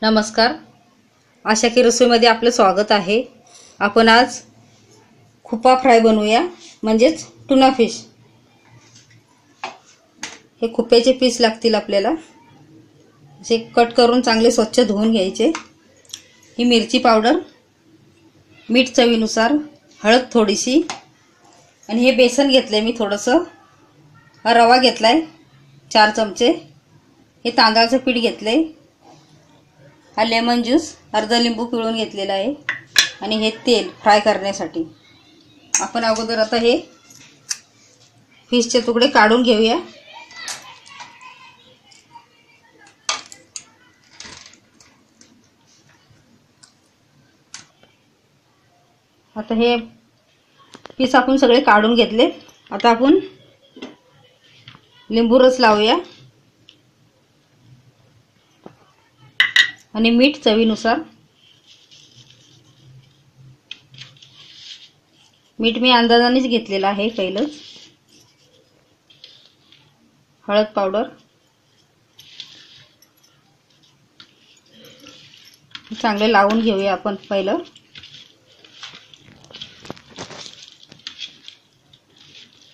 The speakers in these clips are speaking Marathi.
नमस्कार, आशा की रसोईमध्ये आपलं स्वागत आहे। आपण आज खुपा फ्राय बनवूया, म्हणजेच टुना फिश। हे खुप्याचे पीस लागतील आपल्याला, जे कट करून चांगले स्वच्छ धुवून घ्यायचे। ही मिरची पावडर, मीठ चवीनुसार, हळद थोडीशी, आणि हे बेसन घेतले मी थोडंसं, रवा घेतलाय 4 चमचे, हे तांदळाचं पीठ घेतले, हा लेमन ज्यूस अर्धा लिंबू पिळून घेतलेला आहे, आणि हे तेल फ्राय करण्यासाठी। आपण अगोदर आता हे फिशचे तुकडे काढून घेऊया। आता हे पीस आपण सगळे काढून घेतले। आता आपण लिंबू रस लावूया आणि मीठ चवीनुसार। मीठ मी अंदाजानेच घेतलेलं आहे पहिलं। हळद पावडर, चांगले लावून घेऊया आपण पहिलं।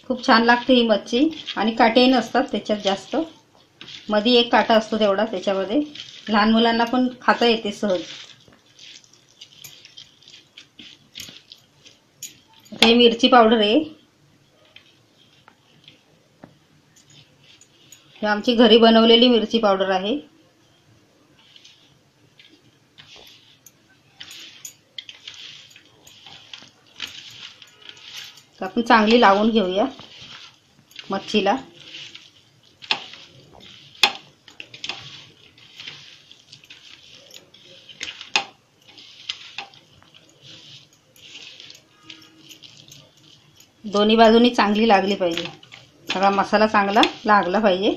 खूप छान लागते ही मच्छी, आणि काटेही नसतात त्याच्यात जास्त, मध्ये एक काटा असतो तेवढा त्याच्यामध्ये। लहान मुलांना पण खाता येते सहज। हे मिरची पावडर आहे, हे आमची घरी बनवलेली मिरची पावडर आहे। आपण चांगली लावून घेऊया मच्छीला। दोन्ही बाजूनी चांगली लागली पाहिजे, सगळा मसाला चांगला लागला पाहिजे।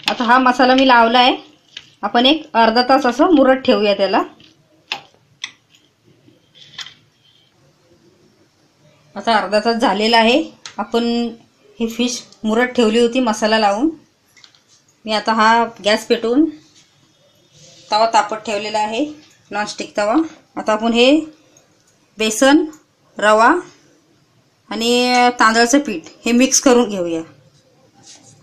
आता हा मसाला मी लावला आहे, आपण एक अर्धा तास असं मुरत ठेवूया त्याला। आता अर्धा तास झालेला आहे, आपण ही फिश मुरत ठेवली होती मसाला लावून। मी आता हा गॅस पेटवून तवा तापत ठेवलेला आहे, नॉनस्टिक तवा। आता आपण हे बेसन, रवा आणि तांदळाचं पीठ हे मिक्स करून घेऊया।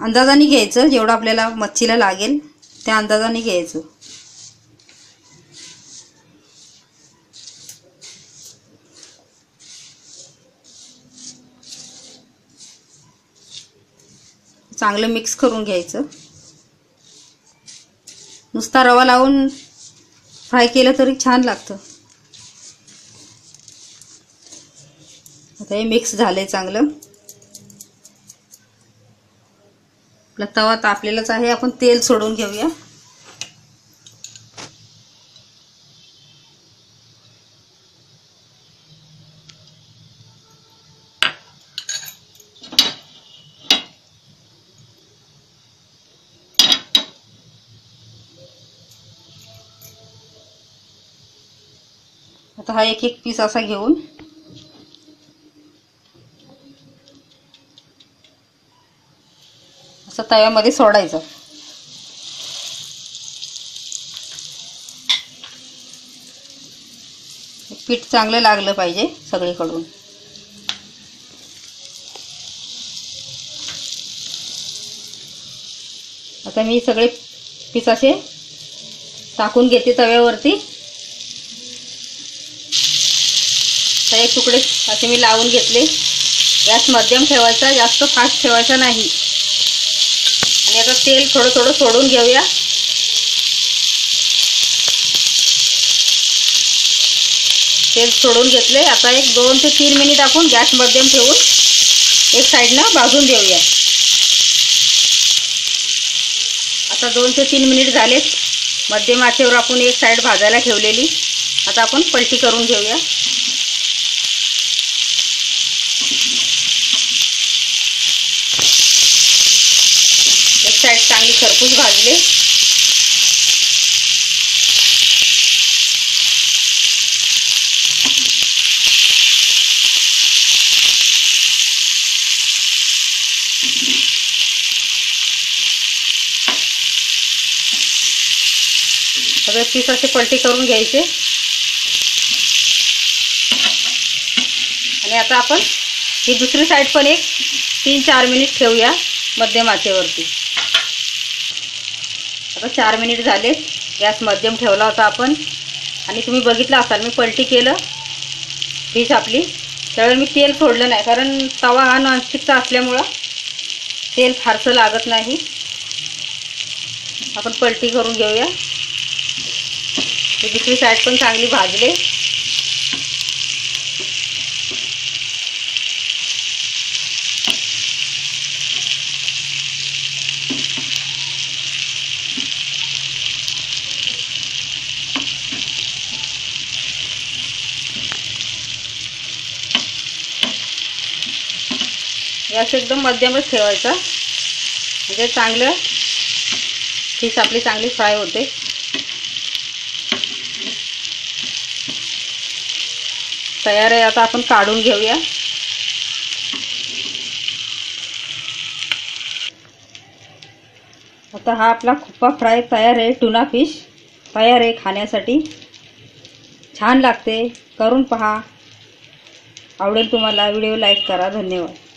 अंदाजाने घ्यायचं, जेवढं आपल्याला मच्छीला लागेल त्या अंदाजाने घ्यायचं। चांगलं मिक्स करून घ्यायचं। नुसता रवा लावून फ्राय केलं तरी छान लागतं। आता हे मिक्स झालंय चांगलं। आपला तवा तापलेलाच आहे, आपण तेल सोडून घेऊया। आता हा एक एक पीस असा घेऊन असं तव्यामध्ये सोडायचं। पीठ चांगलं लागलं पाहिजे सगळीकडून। आता मी सगळे पीस असे टाकून घेते तव्यावरती। एक तुकडे असे मी लावून घेतले। गॅस मध्यम ठेवायचा, जास्त फास्ट ठेवायचा नाही। आणि आता तेल थोडं थोडं सोडून घेऊया। तेल सोडून घेतले। आता एक 2 ते 3 मिनिट आपण गॅस मध्यम ठेवून एक साईडनं भाजून देऊया। आता 2 ते 3 मिनिट झालेत, मध्यम आचेवर आपण एक साईड भाजायला ठेवलेली। आता आपण पलटी करून घेऊया। एक साईड चांगली खरपूस भाजले। सगळे पीस असे पलटी करून घ्यायचे आणि आता आपण ही दुसरी साईड पण एक 3-4 मिनिट ठेवूया मध्यम आचेवरती। आता 4 मिनिट झाले, गॅस मध्यम ठेवला होता आपण आणि तुम्ही बघितलं असाल मी पलटी केलं फिश आपली, त्यावेळी मी तेल सोडलं नाही कारण तवा हा नॉनस्टिकचा असल्यामुळं तेल फारसं लागत नाही। आपण पलटी करून घेऊया। ही दुसरी साईड पण चांगली भाजले। गॅस एकदम मध्यमच ठेवायचा म्हणजे चांगलं फिश आपली चांगली फ्राय होते। तयार आहे, आता आपण काढून घेऊया। आता हा आपला खुप्पा फ्राय तयार आहे। टुना फिश तयार आहे खाण्यासाठी। छान लागते, करून पहा, आवडेल तुम्हाला। व्हिडिओ लाईक करा। धन्यवाद।